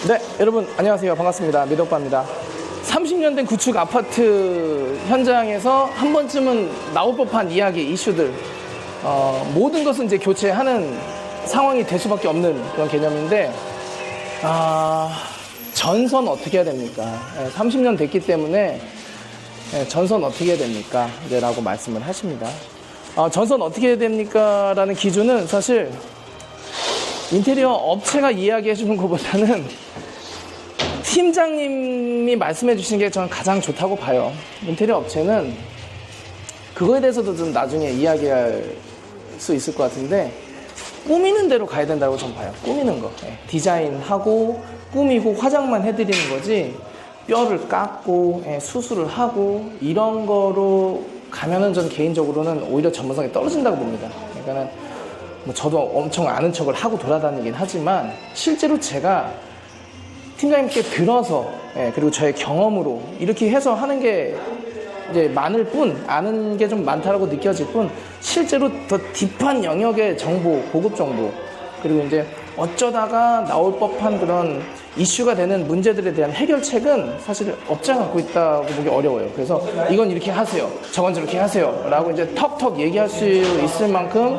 네, 여러분 안녕하세요. 반갑습니다. 미덕바입니다. 30년 된 구축 아파트 현장에서 한 번쯤은 나올 법한 이야기, 이슈들, 모든 것은 이제 교체하는 상황이 될 수밖에 없는 그런 개념인데, 전선 어떻게 해야 됩니까? 30년 됐기 때문에 전선 어떻게 해야 됩니까? 이제 라고 말씀을 하십니다. 전선 어떻게 해야 됩니까? 라는 기준은 사실 인테리어 업체가 이야기해 주는 것보다는 팀장님이 말씀해 주시는 게 저는 가장 좋다고 봐요. 인테리어 업체는 그거에 대해서도 좀 나중에 이야기할 수 있을 것 같은데, 꾸미는 대로 가야 된다고 저는 봐요. 꾸미는 거. 디자인하고 꾸미고 화장만 해드리는 거지, 뼈를 깎고 수술을 하고 이런 거로 가면은 저는 개인적으로는 오히려 전문성이 떨어진다고 봅니다. 그러니까는 뭐 저도 엄청 아는 척을 하고 돌아다니긴 하지만, 실제로 제가 팀장님께 들어서 그리고 저의 경험으로 이렇게 해서 하는 게 이제 많을 뿐, 아는 게 좀 많다라고 느껴질 뿐, 실제로 더 딥한 영역의 정보, 고급 정보, 그리고 이제 어쩌다가 나올 법한 그런 이슈가 되는 문제들에 대한 해결책은 사실 업체가 갖고 있다고 보기 어려워요. 그래서 이건 이렇게 하세요, 저건 저렇게 하세요 라고 이제 턱턱 얘기할 수 있을 만큼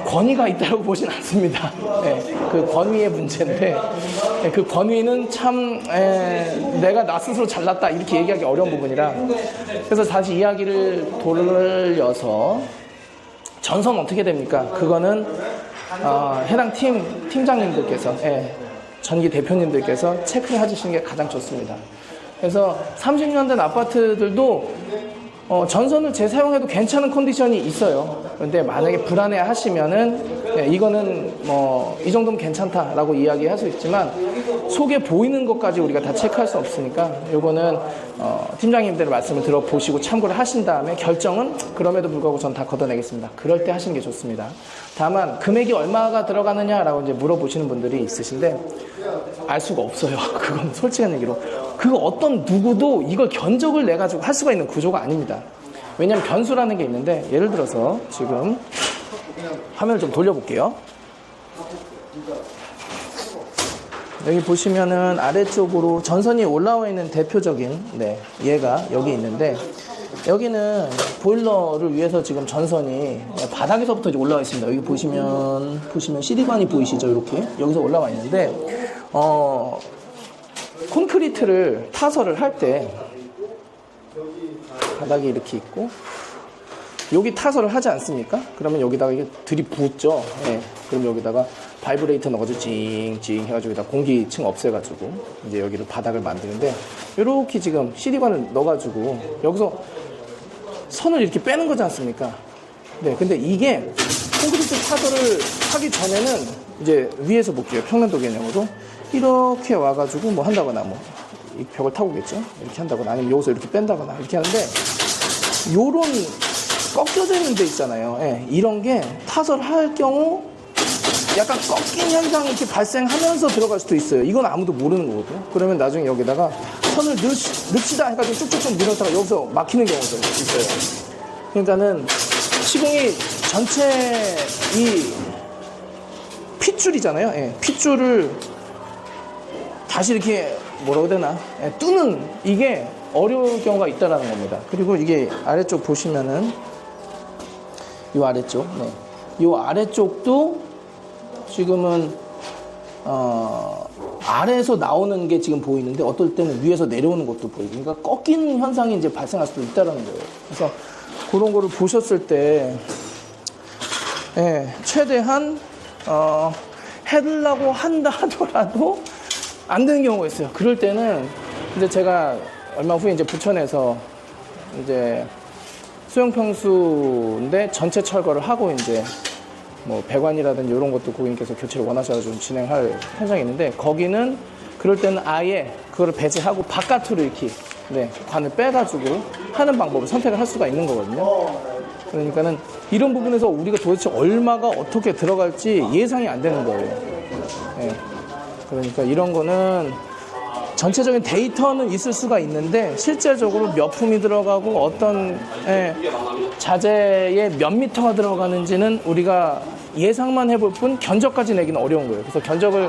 권위가 있다고 보진 않습니다. 그 권위의 문제인데, 그 권위는 참 내가 나 스스로 잘났다 이렇게 얘기하기 어려운 부분이라, 그래서 다시 이야기를 돌려서 전선 어떻게 됩니까? 그거는 해당 팀장님들께서, 전기 대표님들께서 체크해 주시는 게 가장 좋습니다. 그래서 30년 된 아파트들도 전선을 재사용해도 괜찮은 컨디션이 있어요. 그런데 만약에 불안해 하시면은, 이거는 뭐 이 정도면 괜찮다라고 이야기할 수 있지만, 속에 보이는 것까지 우리가 다 체크할 수 없으니까, 요거는 팀장님들의 말씀을 들어보시고 참고를 하신 다음에 결정은 그럼에도 불구하고 전 다 걷어내겠습니다. 그럴 때 하시는 게 좋습니다. 다만 금액이 얼마가 들어가느냐라고 이제 물어보시는 분들이 있으신데, 알 수가 없어요. 그건 솔직한 얘기로. 그 어떤 누구도 이걸 견적을 내가지고 할 수가 있는 구조가 아닙니다. 왜냐하면 변수라는 게 있는데, 예를 들어서 지금 화면을 좀 돌려볼게요. 여기 보시면은 아래쪽으로 전선이 올라와 있는 대표적인, 얘가 여기 있는데, 여기는 보일러를 위해서 지금 전선이 바닥에서부터 이제 올라와 있습니다. 여기 보시면 CD관이 보이시죠? 이렇게 여기서 올라와 있는데, 콘크리트를 타설을 할 때 바닥이 이렇게 있고, 여기 타설을 하지 않습니까? 그러면 여기다가 이게 들이붓죠. 그럼 여기다가 바이브레이터 넣어가지고 찡찡 해가지고 여기다 공기층 없애가지고 이제 여기를 바닥을 만드는데, 이렇게 지금 CD관을 넣어가지고 여기서 선을 이렇게 빼는 거지 않습니까? 근데 이게 콘크리트 타설을 하기 전에는 이제 위에서 볼게요. 평면도 개념으로 이렇게 와가지고 뭐 한다거나, 뭐 이 벽을 타고 오겠죠. 이렇게 한다거나, 아니면 여기서 이렇게 뺀다거나 이렇게 하는데, 요런 꺾여져 있는 데 있잖아요. 이런 게 타설할 경우 약간 꺾인 현상이 이렇게 발생하면서 들어갈 수도 있어요. 이건 아무도 모르는 거거든요. 그러면 나중에 여기다가 선을 넣읍시다 해가지고 쭉쭉쭉 밀었다가 여기서 막히는 경우도 있어요. 그러니까는 시공이 전체 이 핏줄이잖아요. 핏줄을 다시 이렇게 뭐라고 해야 되나, 뚜는, 이게 어려울 경우가 있다라는 겁니다. 그리고 이게 아래쪽 보시면은 이 아래쪽, 이 아래쪽도 지금은 아래에서 나오는 게 지금 보이는데, 어떨 때는 위에서 내려오는 것도 보이고, 그러니까 꺾이는 현상이 이제 발생할 수도 있다라는 거예요. 그래서 그런 거를 보셨을 때, 최대한 해달라고 한다 하더라도 안 되는 경우가 있어요. 그럴 때는 이제 제가 얼마 후에 이제 부천에서 이제 수용평수인데 전체 철거를 하고, 이제 뭐 배관이라든지 이런 것도 고객님께서 교체를 원하셔가지고 진행할 현장이 있는데, 거기는 그럴 때는 아예 그거를 배제하고 바깥으로 이렇게 관을 빼가지고 하는 방법을 선택을 할 수가 있는 거거든요. 그러니까는 이런 부분에서 우리가 도대체 얼마가 어떻게 들어갈지 예상이 안 되는 거예요. 그러니까 이런 거는 전체적인 데이터는 있을 수가 있는데, 실제적으로 몇 품이 들어가고 어떤 자재에 몇 미터가 들어가는지는 우리가 예상만 해볼 뿐 견적까지 내기는 어려운 거예요. 그래서 견적을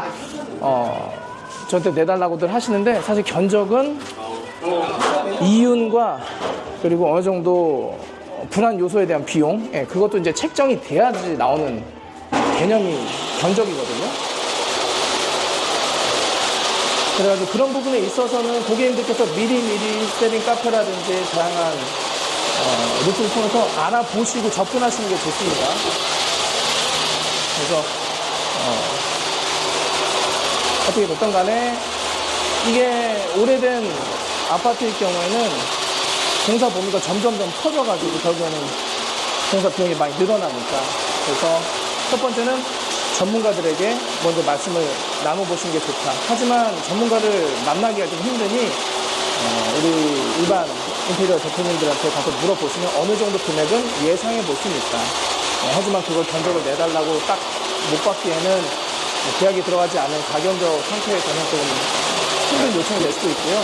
저한테 내달라고들 하시는데 사실 견적은 이윤과 그리고 어느 정도 불안 요소에 대한 비용, 예, 그것도 이제 책정이 돼야지 나오는 개념이 견적이거든요. 그래가지고 그런 부분에 있어서는 고객님들께서 미리미리 세링 카페라든지 다양한 루트를 통해서 알아보시고 접근하시는 게 좋습니다. 그래서 어떻게 됐든 간에 이게 오래된 아파트일 경우에는 공사 범위가 점점점 커져가지고 결국에는 공사 비용이 많이 늘어나니까. 그래서 첫 번째는 전문가들에게 먼저 말씀을 나눠보시는 게 좋다. 하지만 전문가를 만나기가 좀 힘드니 우리 일반 인테리어 대표님들한테 가서 물어보시면 어느 정도 금액은 예상해 볼 수는 있다. 하지만 그걸 견적을 내달라고 딱 못 받기에는 계약이 들어가지 않은 가견적 상태에서는 좀 힘든 요청이 될 수도 있고요.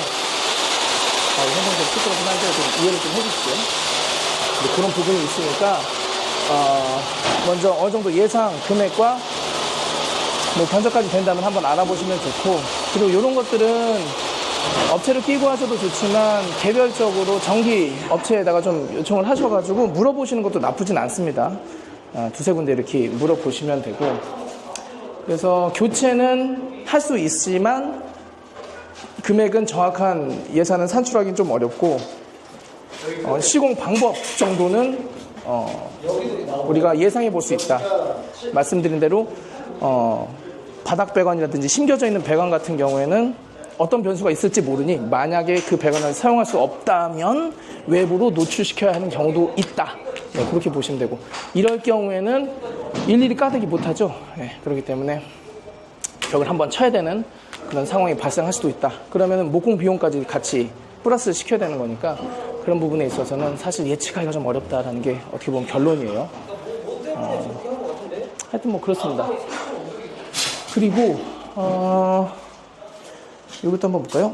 현장 좀 시끄럽긴 한데 좀 이해를 좀 해주시죠. 그런 부분이 있으니까 먼저 어느 정도 예상 금액과 뭐 견적까지 된다면 한번 알아보시면 좋고, 그리고 이런 것들은 업체를 끼고 하셔도 좋지만 개별적으로 정기 업체에다가 좀 요청을 하셔가지고 물어보시는 것도 나쁘진 않습니다. 두세 군데 이렇게 물어보시면 되고, 그래서 교체는 할 수 있지만 금액은 정확한 예산은 산출하기는 좀 어렵고, 시공 방법 정도는 우리가 예상해 볼 수 있다. 말씀드린 대로 바닥 배관이라든지 심겨져 있는 배관 같은 경우에는 어떤 변수가 있을지 모르니 만약에 그 배관을 사용할 수 없다면 외부로 노출시켜야 하는 경우도 있다. 네, 그렇게 보시면 되고, 이럴 경우에는 일일이 까대기 못하죠. 네, 그렇기 때문에 벽을 한번 쳐야 되는 그런 상황이 발생할 수도 있다. 그러면 목공 비용까지 같이 플러스 시켜야 되는 거니까 그런 부분에 있어서는 사실 예측하기가 좀 어렵다라는 게 어떻게 보면 결론이에요. 하여튼 뭐 그렇습니다. 그리고 이것도 한번 볼까요?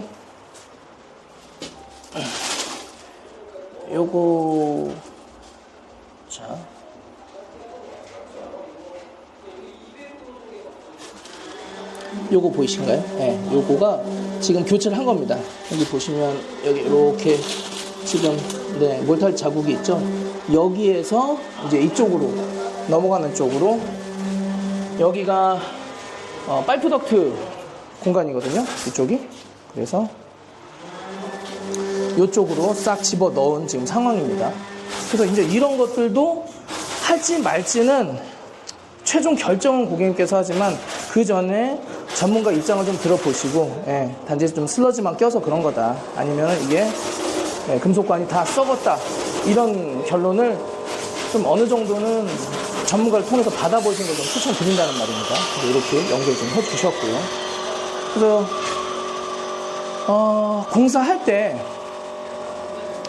요거 자 요거 보이신가요? 네, 요거가 지금 교체를 한 겁니다. 여기 보시면 여기 이렇게 지금 네, 몰탈 자국이 있죠. 여기에서 이제 이쪽으로 넘어가는 쪽으로 여기가 파이프 덕트 공간이거든요. 이쪽이. 그래서 이쪽으로 싹 집어 넣은 지금 상황입니다. 그래서 이제 이런 것들도 할지 말지는 최종 결정은 고객님께서 하지만 그 전에 전문가 입장을 좀 들어보시고, 예, 단지 좀 슬러지만 껴서 그런 거다. 아니면 이게 금속관이 다 썩었다. 이런 결론을 좀 어느 정도는 전문가를 통해서 받아보시는 걸 좀 추천드린다는 말입니다. 이렇게 연결 좀 해주셨고요. 그래서 공사할 때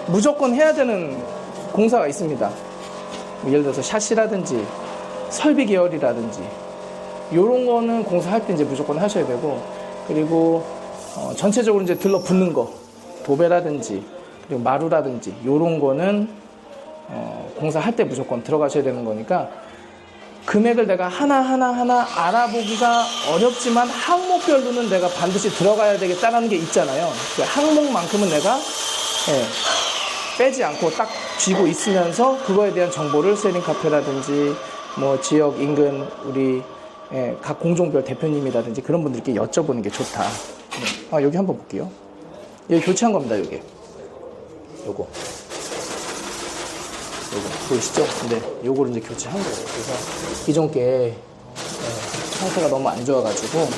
무조건 해야 되는 공사가 있습니다. 예를 들어서 샷이라든지 설비 계열이라든지 요런 거는 공사할 때 이제 무조건 하셔야 되고, 그리고 전체적으로 이제 들러붙는 거 도배라든지 그리고 마루라든지 요런 거는 공사할 때 무조건 들어가셔야 되는 거니까 금액을 내가 하나하나 알아보기가 어렵지만 항목별로는 내가 반드시 들어가야 되겠다라는 게 있잖아요. 그 항목만큼은 내가 빼지 않고 딱 쥐고 있으면서 그거에 대한 정보를 세링 카페라든지 뭐 지역 인근 우리 각 공종별 대표님이라든지 그런 분들께 여쭤보는 게 좋다. 여기 한번 볼게요. 여기 교체한 겁니다. 요거 보이시죠? 근데 요거를 이제 교체한 거예요. 그래서 기존 게 상태가 너무 안 좋아가지고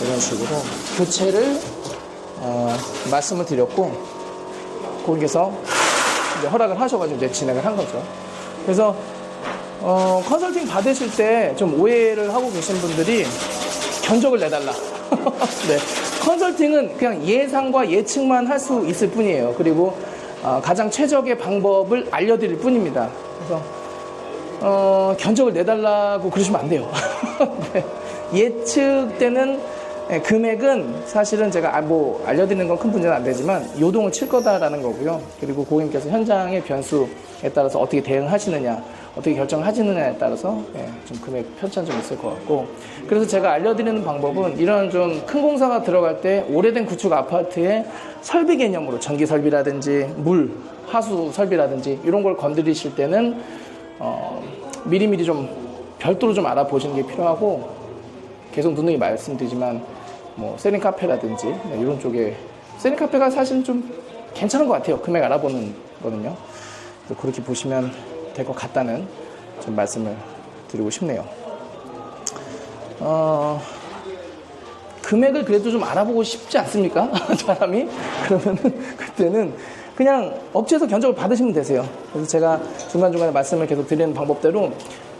이런 식으로 교체를 말씀을 드렸고, 고객께서 이제 허락을 하셔가지고 이제 진행을 한 거죠. 그래서 컨설팅 받으실 때 좀 오해를 하고 계신 분들이 견적을 내달라. 네, 컨설팅은 그냥 예상과 예측만 할 수 있을 뿐이에요. 그리고 가장 최적의 방법을 알려드릴 뿐입니다. 그래서 견적을 내달라고 그러시면 안 돼요. 네, 예측되는 금액은 사실은 제가 뭐 알려드리는 건 큰 문제는 안 되지만 요동을 칠 거다라는 거고요. 그리고 고객님께서 현장의 변수에 따라서 어떻게 대응하시느냐, 어떻게 결정하시느냐에 따라서 좀 금액 편차는 좀 있을 것 같고, 그래서 제가 알려드리는 방법은 이런 좀 큰 공사가 들어갈 때 오래된 구축 아파트의 설비 개념으로 전기 설비라든지 물, 하수 설비라든지 이런 걸 건드리실 때는 미리미리 좀 별도로 좀 알아보시는 게 필요하고, 계속 누누이 말씀드리지만 뭐 세린 카페라든지 이런 쪽에 세린 카페가 사실 좀 괜찮은 것 같아요. 금액 알아보는 거는요. 그래서 그렇게 보시면 될 것 같다는 좀 말씀을 드리고 싶네요. 금액을 그래도 좀 알아보고 싶지 않습니까? 사람이? 그러면은 그때는 그냥 업체에서 견적을 받으시면 되세요. 그래서 제가 중간중간에 말씀을 계속 드리는 방법대로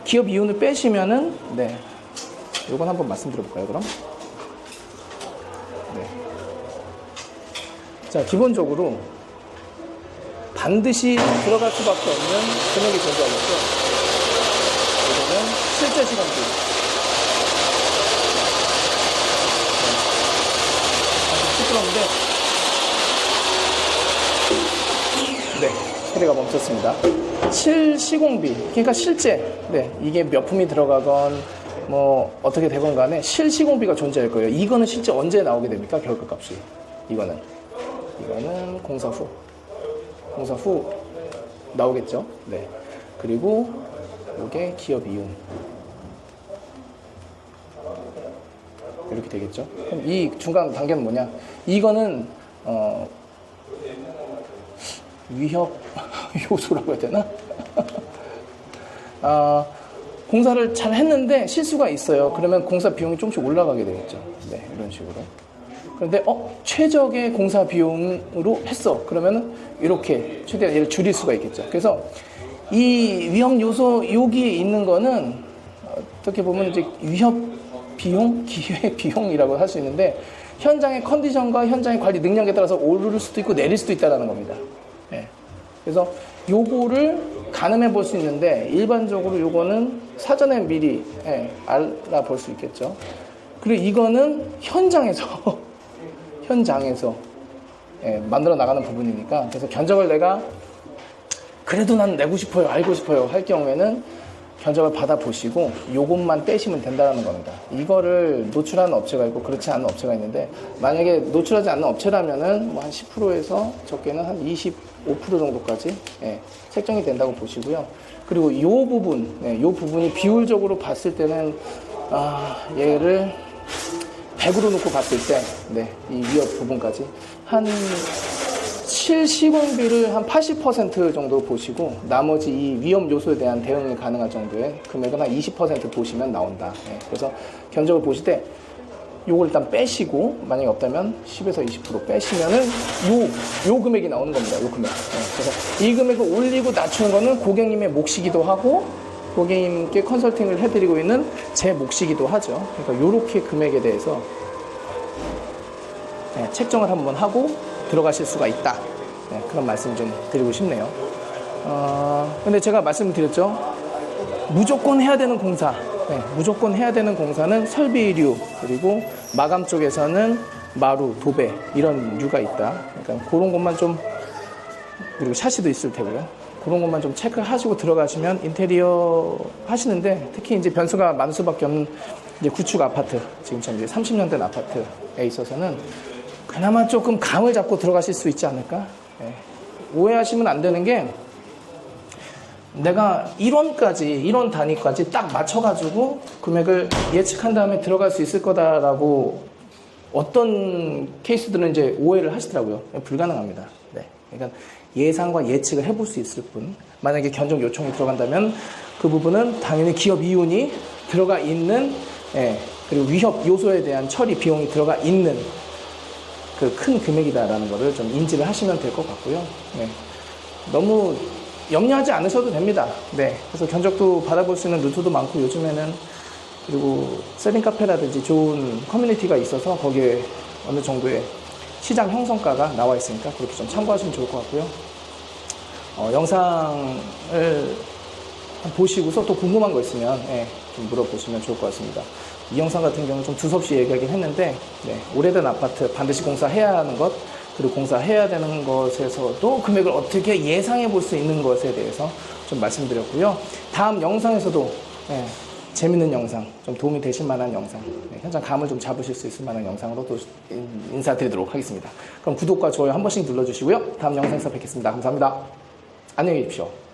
기업 이윤을 빼시면은, 네. 요건 한번 말씀드려볼까요, 그럼? 네. 자, 기본적으로 반드시 들어갈 수밖에 없는 금액이 존재하겠죠. 이거는 실제 시간비. 시끄러운데, 네, 소리가 멈췄습니다. 실시공비, 그러니까 실제, 네, 이게 몇 품이 들어가건 뭐 어떻게 되건 간에 실시공비가 존재할 거예요. 이거는 실제 언제 나오게 됩니까? 결과값이. 이거는 공사 후 나오겠죠. 네. 그리고 이게 기업 이윤. 이렇게 되겠죠. 그럼 이 중간 단계는 뭐냐? 이거는 위협 요소라고 해야 되나? 공사를 잘 했는데 실수가 있어요. 그러면 공사 비용이 조금씩 올라가게 되겠죠. 네, 이런 식으로. 그런데 최적의 공사 비용으로 했어. 그러면은 이렇게 최대한 얘를 줄일 수가 있겠죠. 그래서 이 위험 요소 여기에 있는 거는 어떻게 보면 이제 위협 비용, 기회 비용이라고 할 수 있는데, 현장의 컨디션과 현장의 관리 능력에 따라서 오를 수도 있고 내릴 수도 있다는 겁니다. 네. 그래서 요거를 가늠해 볼 수 있는데, 일반적으로 요거는 사전에 미리 알아볼 수 있겠죠. 그리고 이거는 현장에서 만들어 나가는 부분이니까, 그래서 견적을 내가 그래도 난 내고 싶어요, 알고 싶어요 할 경우에는 견적을 받아보시고 요것만 떼시면 된다는 겁니다. 이거를 노출하는 업체가 있고 그렇지 않은 업체가 있는데, 만약에 노출하지 않는 업체라면은 뭐 한 10%에서 적게는 한 25% 정도까지 책정이 된다고 보시고요. 그리고 요 부분이 비율적으로 봤을 때는 얘를 100으로 놓고 봤을 때, 이 위협 부분까지 한 실시공비를 한 80% 정도 보시고, 나머지 이 위험 요소에 대한 대응이 가능할 정도의 금액은 한 20% 보시면 나온다. 그래서 견적을 보실 때 요걸 일단 빼시고, 만약에 없다면 10에서 20% 빼시면은 요 금액이 나오는 겁니다. 요 금액. 그래서 이 금액을 올리고 낮추는 거는 고객님의 몫이기도 하고, 고객님께 컨설팅을 해드리고 있는 제 몫이기도 하죠. 그러니까 요렇게 금액에 대해서 책정을 한번 하고 들어가실 수가 있다. 그런 말씀 좀 드리고 싶네요. 근데 제가 말씀드렸죠. 무조건 해야 되는 공사. 무조건 해야 되는 공사는 설비류, 그리고 마감 쪽에서는 마루, 도배, 이런 류가 있다. 그러니까 그런 것만 좀, 그리고 샤시도 있을 테고요. 그런 것만 좀 체크하시고 들어가시면 인테리어 하시는데, 특히 이제 변수가 많을 수밖에 없는 이제 구축 아파트, 지금처럼 이제 30년 된 아파트에 있어서는 그나마 조금 감을 잡고 들어가실 수 있지 않을까? 오해하시면 안 되는 게, 내가 1원 단위까지 딱 맞춰가지고 금액을 예측한 다음에 들어갈 수 있을 거다라고 어떤 케이스들은 이제 오해를 하시더라고요. 불가능합니다. 그러니까 예상과 예측을 해볼 수 있을 뿐, 만약에 견적 요청이 들어간다면 그 부분은 당연히 기업 이윤이 들어가 있는, 그리고 위협 요소에 대한 처리 비용이 들어가 있는 그 큰 금액이다라는 거를 좀 인지를 하시면 될 것 같고요. 너무 염려하지 않으셔도 됩니다. 그래서 견적도 받아볼 수 있는 루트도 많고, 요즘에는 그리고 세린 카페라든지 좋은 커뮤니티가 있어서 거기에 어느 정도의 시장 형성가가 나와 있으니까 그렇게 좀 참고하시면 좋을 것 같고요. 영상을 보시고서 또 궁금한 거 있으면 좀 물어보시면 좋을 것 같습니다. 이 영상 같은 경우는 좀 두섭이 얘기하긴 했는데, 오래된 아파트 반드시 공사해야 하는 것, 그리고 공사해야 되는 것에서도 금액을 어떻게 예상해 볼 수 있는 것에 대해서 좀 말씀드렸고요. 다음 영상에서도 재밌는 영상, 좀 도움이 되실 만한 영상, 현장 감을 좀 잡으실 수 있을 만한 영상으로 또 인사드리도록 하겠습니다. 그럼 구독과 좋아요 한 번씩 눌러주시고요. 다음 영상에서 뵙겠습니다. 감사합니다. 안녕히 계십시오.